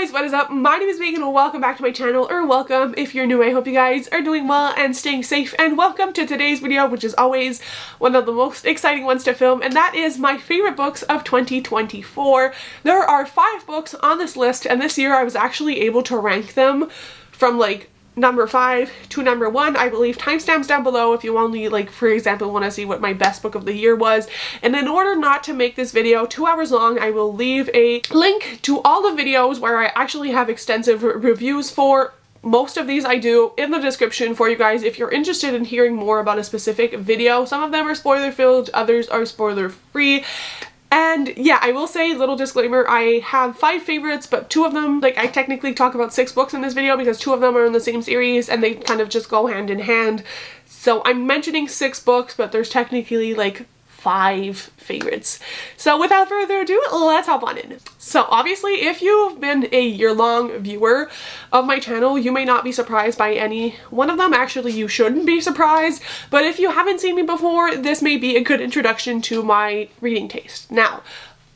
guys, what is up? My name is Megan and welcome back to my channel, or welcome if you're new. I hope you guys are doing well and staying safe, and welcome to today's video, which is always one of the most exciting ones to film, and that is my favorite books of 2024. There are 5 books on this list, and this year I was actually able to rank them from like number 5 to number 1, I believe. Timestamps down below if you only, like, for example, want to see what my best book of the year was. And in order not to make this video 2 hours long, I will leave a link to all the videos where I actually have extensive reviews for. Most of these I do in the description for you guys if you're interested in hearing more about a specific video. Some of them are spoiler filled, others are spoiler free. And yeah, I will say, little disclaimer, I have 5 favorites, but 2 of them, like, I technically talk about 6 books in this video because 2 of them are in the same series and they kind of just go hand in hand. So I'm mentioning 6 books, but there's technically like 5 favorites. So without further ado, let's hop on in. So obviously, if you've been a year-long viewer of my channel, you may not be surprised by any one of them. Actually, you shouldn't be surprised, but if you haven't seen me before, this may be a good introduction to my reading taste. Now,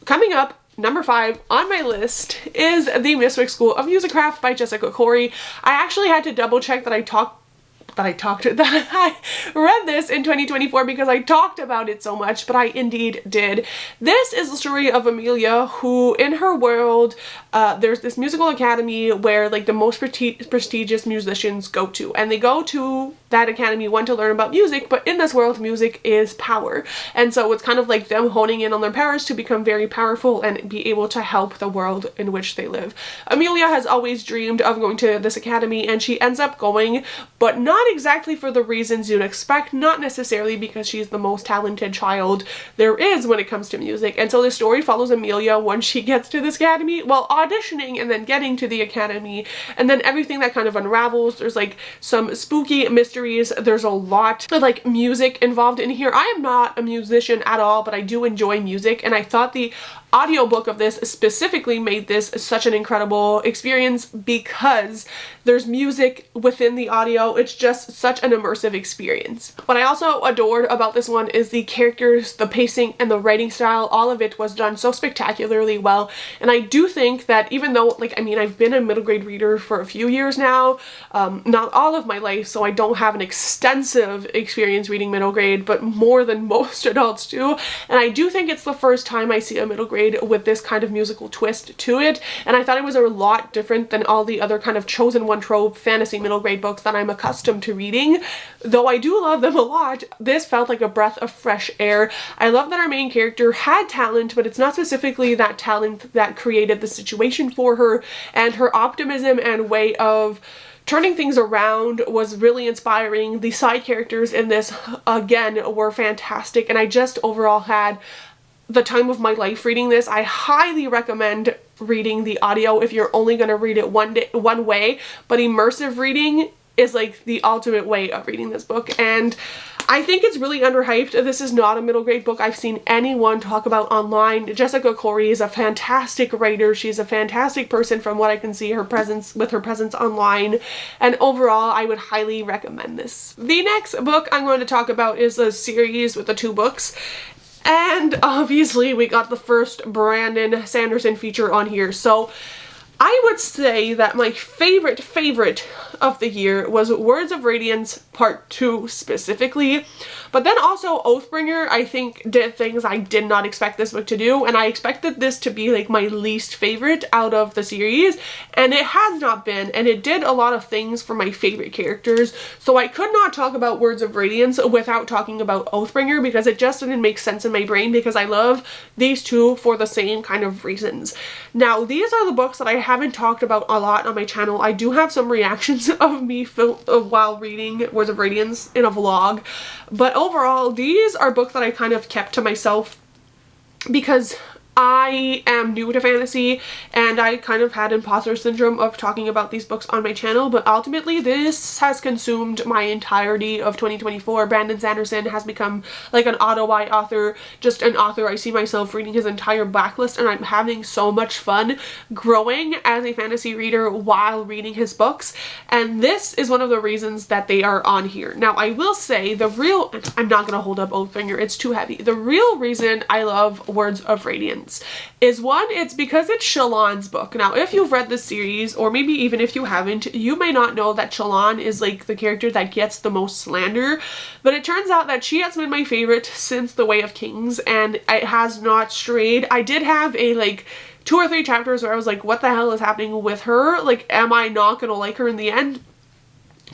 coming up, number 5 on my list is The Mystwick School of Musicraft by Jessica Khoury. I actually had to double check that I read this in 2024 because I talked about it so much, but I indeed did. This is the story of Amelia, who in her world, there's this musical academy where like the most prestigious musicians go to, and they go to that academy to learn about music, but in this world music is power, and so it's kind of like them honing in on their powers to become very powerful and be able to help the world in which they live. Amelia has always dreamed of going to this academy, and she ends up going, but not exactly for the reasons you'd expect, not necessarily because she's the most talented child there is when it comes to music. And so the story follows Amelia when she gets to this academy, while auditioning and then getting to the academy, and then everything that kind of unravels. There's like some spooky mysteries, there's a lot of like music involved in here. I am not a musician at all, but I do enjoy music, and I thought the audiobook of this specifically made this such an incredible experience because there's music within the audio. It's just such an immersive experience. What I also adored about this one is the characters, the pacing, and the writing style. All of it was done so spectacularly well, and I do think that even though, like, I mean, I've been a middle grade reader for a few years now, not all of my life, so I don't have an extensive experience reading middle grade, but more than most adults do, and I do think it's the first time I see a middle grade with this kind of musical twist to it, and I thought it was a lot different than all the other kind of chosen one trope fantasy middle grade books that I'm accustomed to reading. Though I do love them a lot, this felt like a breath of fresh air. I love that our main character had talent, but it's not specifically that talent that created the situation for her, and her optimism and way of turning things around was really inspiring. The side characters in this, again, were fantastic, and I just overall had the time of my life reading this. I highly recommend reading the audio if you're only going to read it one way, but immersive reading is like the ultimate way of reading this book, and I think it's really underhyped. This is not a middle grade book I've seen anyone talk about online. Jessica Khoury is a fantastic writer. She's a fantastic person from what I can see her presence online, and overall I would highly recommend this. The next book I'm going to talk about is a series with the 2 books. And obviously we got the first Brandon Sanderson feature on here. So I would say that my favorite of the year was Words of Radiance Part 2 specifically, but then also Oathbringer I think did things I did not expect this book to do, and I expected this to be like my least favorite out of the series, and it has not been, and it did a lot of things for my favorite characters, so I could not talk about Words of Radiance without talking about Oathbringer because it just didn't make sense in my brain, because I love these 2 for the same kind of reasons. Now, these are the books that I haven't talked about a lot on my channel. I do have some reactions of me while reading Words of Radiance in a vlog, but overall these are books that I kind of kept to myself because I am new to fantasy, and I kind of had imposter syndrome of talking about these books on my channel, but ultimately this has consumed my entirety of 2024. Brandon Sanderson has become like an auto-buy author, just an author. I see myself reading his entire backlist, and I'm having so much fun growing as a fantasy reader while reading his books, and this is one of the reasons that they are on here. Now, I will say I'm not going to hold up Oathbringer, it's too heavy. The real reason I love Words of Radiance Radiance is one, it's because it's Shallan's book. Now, if you've read this series, or maybe even if you haven't, you may not know that Shallan is like the character that gets the most slander, but it turns out that she has been my favorite since The Way of Kings, and it has not strayed. I did have a like 2 or 3 chapters where I was like, what the hell is happening with her? Like, am I not gonna like her in the end?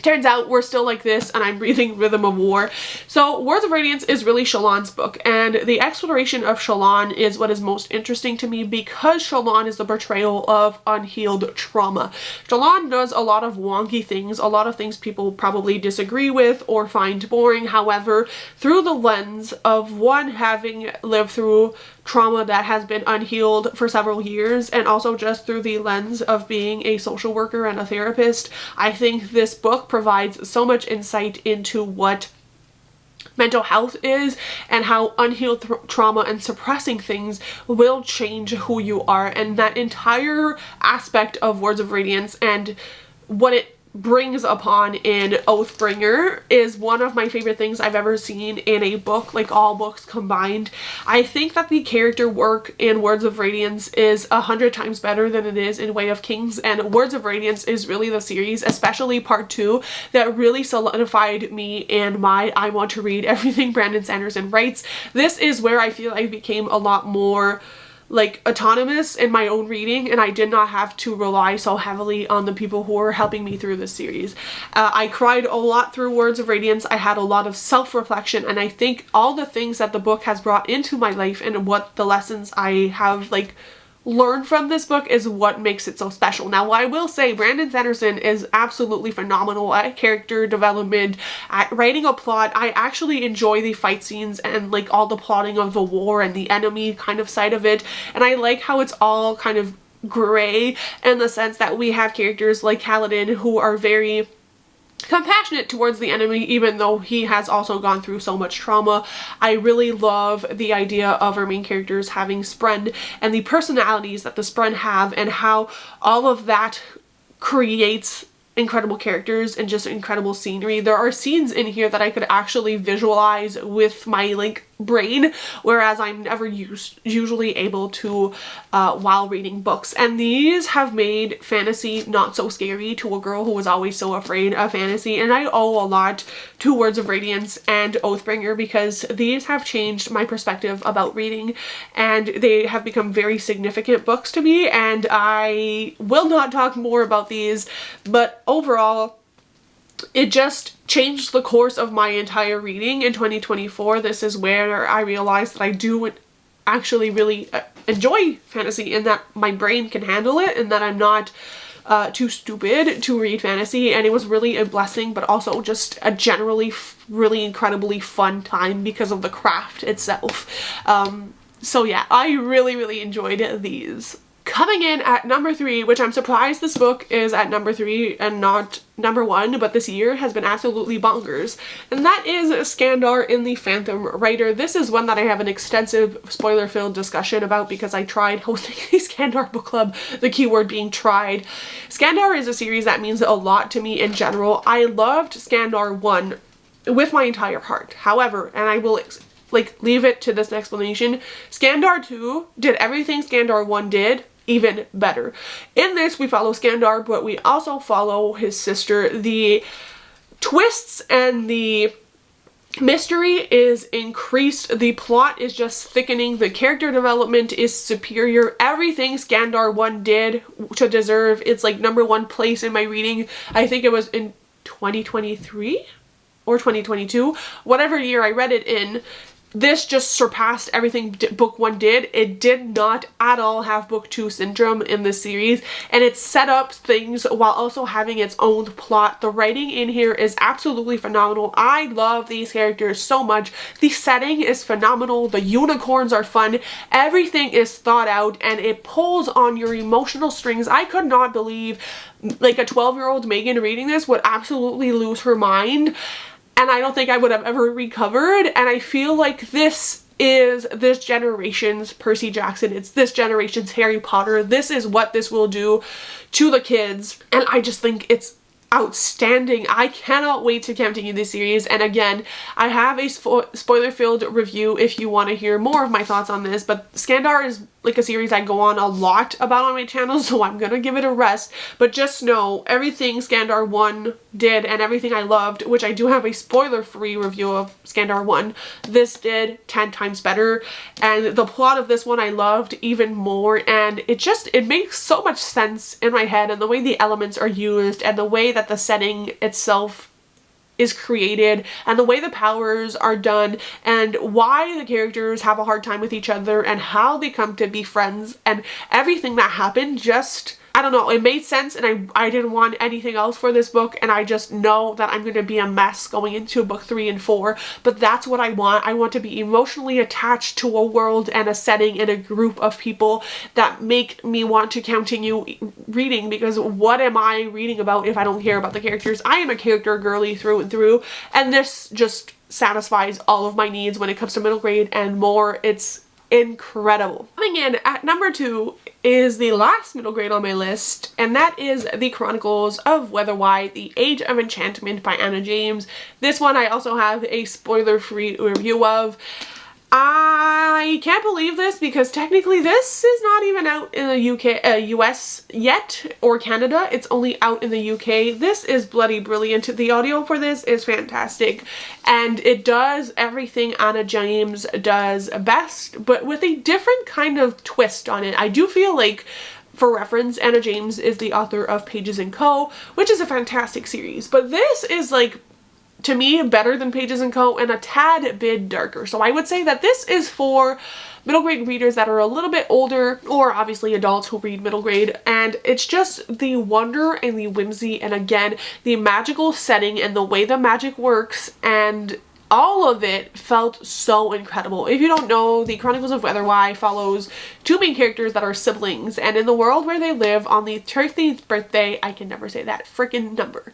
Turns out we're still like this, and I'm breathing Rhythm of War. So Words of Radiance is really Shallan's book, and the exploration of Shallan is what is most interesting to me, because Shallan is the portrayal of unhealed trauma. Shallan does a lot of wonky things, a lot of things people probably disagree with or find boring. However, through the lens of one having lived through trauma that has been unhealed for several years, and also just through the lens of being a social worker and a therapist, I think this book provides so much insight into what mental health is and how unhealed trauma and suppressing things will change who you are. And that entire aspect of Words of Radiance and what it brings upon in Oathbringer is one of my favorite things I've ever seen in a book, like all books combined. I think that the character work in Words of Radiance is 100 times better than it is in Way of Kings, and Words of Radiance is really the series, especially part 2, that really solidified me in my I want to read everything Brandon Sanderson writes. This is where I feel I became a lot more like autonomous in my own reading, and I did not have to rely so heavily on the people who were helping me through this series. I cried a lot through Words of Radiance. I had a lot of self-reflection, and I think all the things that the book has brought into my life and what the lessons I have like learn from this book is what makes it so special. Now, I will say Brandon Sanderson is absolutely phenomenal at character development, at writing a plot. I actually enjoy the fight scenes and like all the plotting of the war and the enemy kind of side of it, and I like how it's all kind of gray in the sense that we have characters like Kaladin who are very compassionate towards the enemy, even though he has also gone through so much trauma. I really love the idea of our main characters having Spren and the personalities that the Spren have, and how all of that creates incredible characters and just incredible scenery. There are scenes in here that I could actually visualize with my like brain, whereas I'm never usually able to while reading books. And these have made fantasy not so scary to a girl who was always so afraid of fantasy, and I owe a lot to Words of Radiance and Oathbringer, because these have changed my perspective about reading, and they have become very significant books to me, and I will not talk more about these, but overall it just changed the course of my entire reading in 2024. This is where I realized that I do actually really enjoy fantasy, and that my brain can handle it, and that I'm not too stupid to read fantasy. And it was really a blessing, but also just a generally really incredibly fun time because of the craft itself. So yeah, I really enjoyed these. Coming in at number 3, which I'm surprised this book is at number 3 and not number 1, but this year has been absolutely bonkers, and that is Skandar in the Phantom Writer. This is one that I have an extensive spoiler-filled discussion about because I tried hosting a Skandar book club, the keyword being tried. Skandar is a series that means a lot to me in general. I loved Skandar 1 with my entire heart. However, and I will like leave it to this explanation, Skandar 2 did everything Skandar 1 did, even better. In this, we follow Skandar, but we also follow his sister. The twists and the mystery is increased. The plot is just thickening. The character development is superior. Everything Skandar 1 did to deserve its like number 1 place in my reading. I think it was in 2023 or 2022, whatever year I read it in. This just surpassed everything book 1 did. It did not at all have book 2 syndrome in this series, and it set up things while also having its own plot. The writing in here is absolutely phenomenal. I love these characters so much. The setting is phenomenal. The unicorns are fun. Everything is thought out, and it pulls on your emotional strings. I could not believe like a 12-year-old Megan reading this would absolutely lose her mind. And I don't think I would have ever recovered. And I feel like this is this generation's Percy Jackson. It's this generation's Harry Potter. This is what this will do to the kids. And I just think it's outstanding. I cannot wait to continue this series, and again, I have a spoiler-filled review if you want to hear more of my thoughts on this, but Skandar is like a series I go on a lot about on my channel, so I'm gonna give it a rest, but just know everything Skandar 1 did and everything I loved, which I do have a spoiler-free review of Skandar 1, this did 10 times better, and the plot of this one I loved even more, and it makes so much sense in my head, and the way the elements are used, and the way that the setting itself is created, and the way the powers are done, and why the characters have a hard time with each other, and how they come to be friends, and everything that happened just, I don't know, it made sense, and I didn't want anything else for this book, and I just know that I'm going to be a mess going into book 3 and 4, but that's what I want. I want to be emotionally attached to a world and a setting and a group of people that make me want to continue reading, because what am I reading about if I don't care about the characters? I am a character girly through and through, and this just satisfies all of my needs when it comes to middle grade and more. It's incredible. Coming in at number 2 is the last middle grade on my list, and that is the Chronicles of Whetherwhy, the Age of Enchantment by Anna James. This one I also have a spoiler-free review of. I can't believe this because technically this is not even out in the US yet, or Canada. It's only out in the UK. This is bloody brilliant. The audio for this is fantastic, and it does everything Anna James does best, but with a different kind of twist on it. I do feel like, for reference, Anna James is the author of Pages & Co., which is a fantastic series, but this is like, to me, better than Pages & Co. and a tad bit darker. So I would say that this is for middle grade readers that are a little bit older, or obviously adults who read middle grade, and it's just the wonder and the whimsy, and again, the magical setting and the way the magic works, and all of it felt so incredible. If you don't know, the Chronicles of Whetherwhy follows two main characters that are siblings, and in the world where they live on the 13th birthday, I can never say that frickin' number,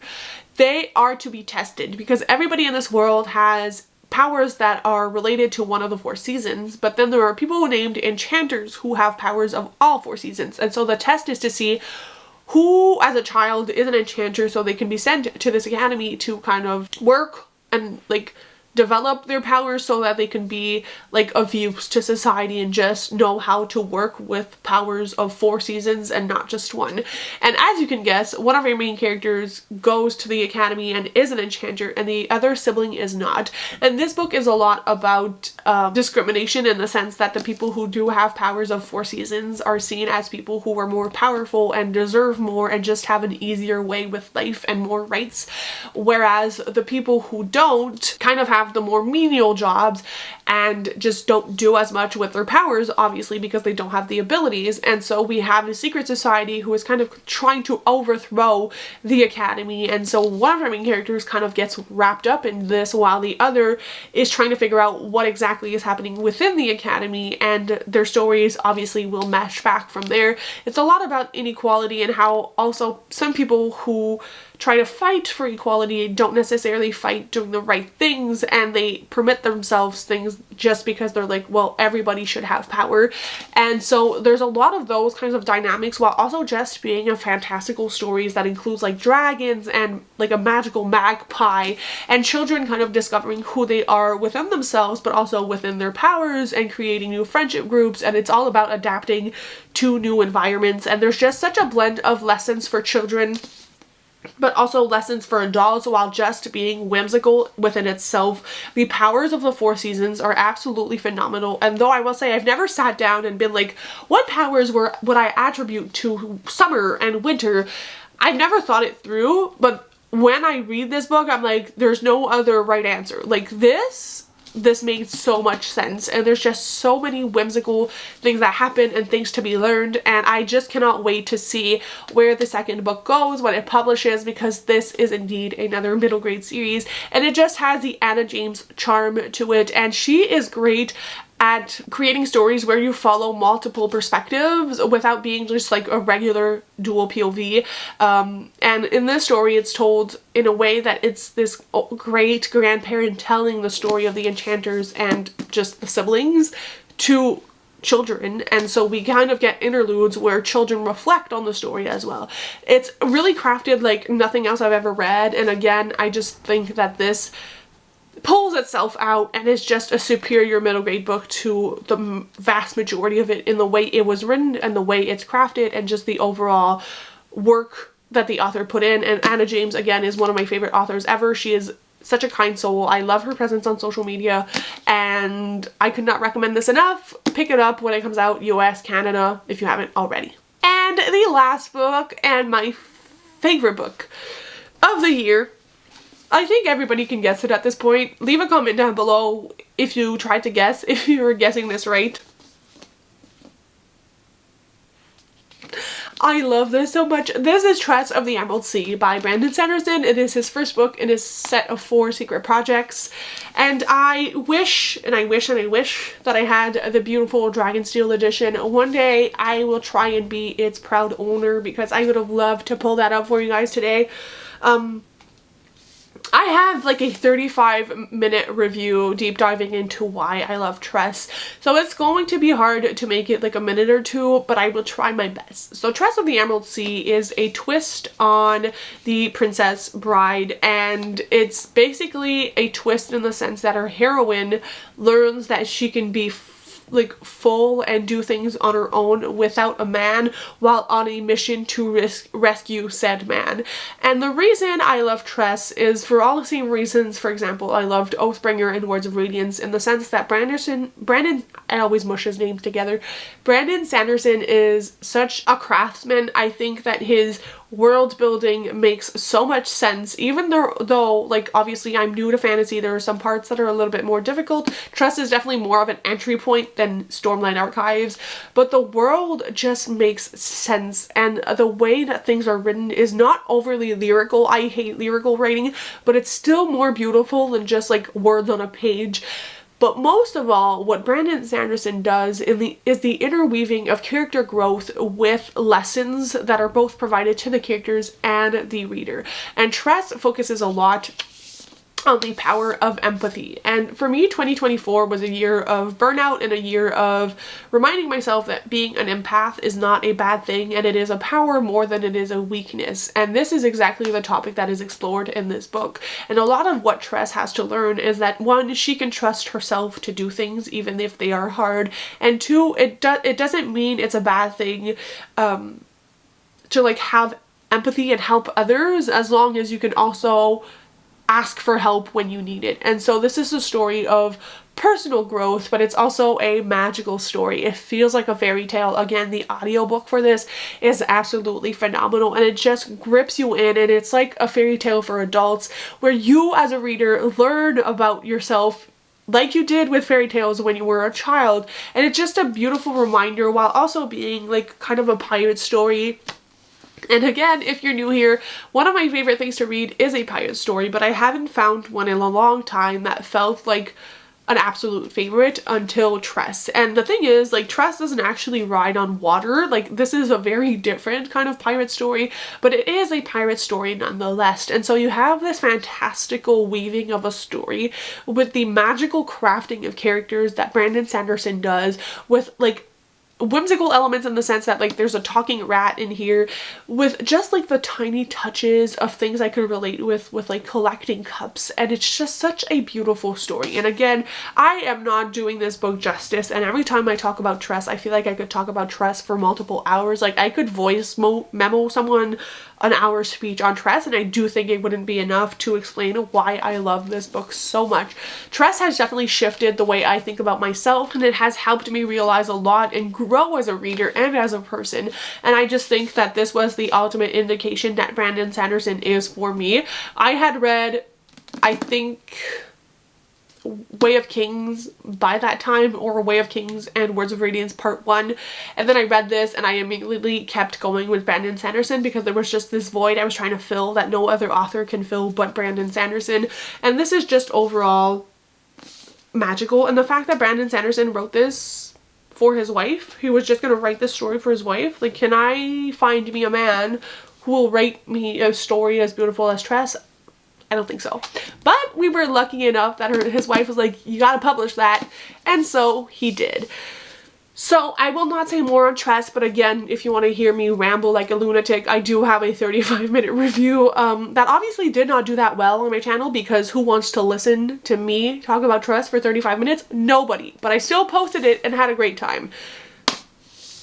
they are to be tested because everybody in this world has powers that are related to one of the 4 seasons, but then there are people named enchanters who have powers of all 4 seasons, and so the test is to see who as a child is an enchanter, so they can be sent to this academy to kind of work and like develop their powers so that they can be like of use to society and just know how to work with powers of 4 seasons and not just 1. And as you can guess, one of our main characters goes to the academy and is an enchanter, and the other sibling is not. And this book is a lot about discrimination, in the sense that the people who do have powers of 4 seasons are seen as people who are more powerful and deserve more and just have an easier way with life and more rights, whereas the people who don't kind of have the more menial jobs and just don't do as much with their powers, obviously, because they don't have the abilities. And so we have a secret society who is kind of trying to overthrow the academy, and so one of our main characters kind of gets wrapped up in this while the other is trying to figure out what exactly is happening within the academy, and their stories obviously will mesh back from there. It's a lot about inequality and how also some people who try to fight for equality don't necessarily fight doing the right things, and they permit themselves things just because they're like, well, everybody should have power. And so there's a lot of those kinds of dynamics, while also just being a fantastical stories that includes like dragons and like a magical magpie, and children kind of discovering who they are within themselves but also within their powers, and creating new friendship groups, and it's all about adapting to new environments. And there's just such a blend of lessons for children but also lessons for adults, while just being whimsical within itself. The powers of the 4 seasons are absolutely phenomenal, and though I will say I've never sat down and been like, what powers would I attribute to summer and winter, I've never thought it through, but when I read this book, I'm like, there's no other right answer. Like this made so much sense, and there's just so many whimsical things that happen and things to be learned, and I just cannot wait to see where the second book goes when it publishes, because this is indeed another middle grade series, and it just has the Anna James charm to it, and she is great at creating stories where you follow multiple perspectives without being just like a regular dual POV. And in this story, it's told in a way that it's this great grandparent telling the story of the enchanters and just the siblings to children, and so we kind of get interludes where children reflect on the story as well. It's really crafted like nothing else I've ever read, and again, I just think that this pulls itself out and is just a superior middle grade book to the vast majority of it in the way it was written and the way it's crafted and just the overall work that the author put in. And Anna James, again, is one of my favorite authors ever. She is such a kind soul. I love her presence on social media, and I could not recommend this enough. Pick it up when it comes out, US, Canada, if you haven't already. And the last book, and my favorite book of the year, I think everybody can guess it at this point. Leave a comment down below if you tried to guess, if you were guessing this right. I love this so much. This is Tress of the Emerald Sea by Brandon Sanderson. It is his first book in his set of 4 secret projects. And I wish, and I wish, and I wish that I had the beautiful Dragonsteel edition. One day I will try and be its proud owner because I would have loved to pull that up for you guys today. I have like a 35-minute review deep diving into why I love Tress, so it's going to be hard to make it like a minute or two, but I will try my best. So Tress of the Emerald Sea is a twist on the Princess Bride, and it's basically a twist in the sense that our heroine learns that she can be like full and do things on her own without a man while on a mission to rescue said man. And the reason I love Tress is for all the same reasons. For example, I loved Oathbringer and Words of Radiance in the sense that I always mush his names together. Brandon Sanderson is such a craftsman. I think that his world building makes so much sense, even though like obviously I'm new to fantasy. There are some parts that are a little bit more difficult. Tress is definitely more of an entry point than Stormlight Archives, but the world just makes sense, and the way that things are written is not overly lyrical. I hate lyrical writing, but it's still more beautiful than just like words on a page. But most of all, what Brandon Sanderson does is the interweaving of character growth with lessons that are both provided to the characters and the reader. And Tress focuses a lot on the power of empathy. And for me, 2024 was a year of burnout and a year of reminding myself that being an empath is not a bad thing, and it is a power more than it is a weakness. And this is exactly the topic that is explored in this book. And a lot of what Tress has to learn is that 1, she can trust herself to do things even if they are hard, and 2, it doesn't mean it's a bad thing to like have empathy and help others, as long as you can also ask for help when you need it. And so this is a story of personal growth, but it's also a magical story. It feels like a fairy tale. Again, the audiobook for this is absolutely phenomenal, and it just grips you in, and it's like a fairy tale for adults where you as a reader learn about yourself like you did with fairy tales when you were a child. And it's just a beautiful reminder while also being like kind of a pirate story. And again, if you're new here, one of my favorite things to read is a pirate story, but I haven't found one in a long time that felt like an absolute favorite until Tress. And the thing is, like, Tress doesn't actually ride on water. Like, this is a very different kind of pirate story, but it is a pirate story nonetheless. And so you have this fantastical weaving of a story with the magical crafting of characters that Brandon Sanderson does, with like whimsical elements in the sense that like there's a talking rat in here, with just like the tiny touches of things I could relate with like collecting cups. And it's just such a beautiful story. And again, I am not doing this book justice, and every time I talk about Tress, I feel like I could talk about Tress for multiple hours. Like, I could voice memo someone an hour speech on Tress, and I do think it wouldn't be enough to explain why I love this book so much. Tress has definitely shifted the way I think about myself, and it has helped me realize a lot and grow as a reader and as a person. And I just think that this was the ultimate indication that Brandon Sanderson is for me. I had read, I think, Way of Kings by that time, or Way of Kings and Words of Radiance Part 1, and then I read this and I immediately kept going with Brandon Sanderson because there was just this void I was trying to fill that no other author can fill but Brandon Sanderson. And this is just overall magical, and the fact that Brandon Sanderson wrote this for his wife, he was just gonna write this story for his wife. Like, can I find me a man who will write me a story as beautiful as Tress? I don't think so. But we were lucky enough that his wife was like, you gotta publish that, and so he did. So I will not say more on Tress, but again, if you want to hear me ramble like a lunatic, I do have a 35-minute review that obviously did not do that well on my channel, because who wants to listen to me talk about Tress for 35 minutes? Nobody. But I still posted it and had a great time.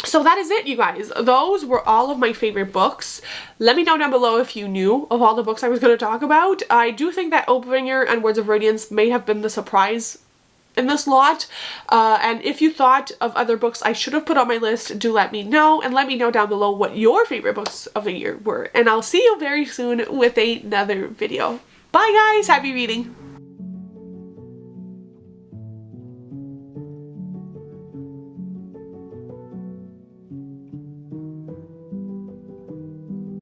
So that is it, you guys. Those were all of my favorite books. Let me know down below if you knew of all the books I was going to talk about. I do think that Oathbringer and Words of Radiance may have been the surprise in this lot, and if you thought of other books I should have put on my list, do let me know, and let me know down below what your favorite books of the year were, and I'll see you very soon with another video. Bye guys, happy reading!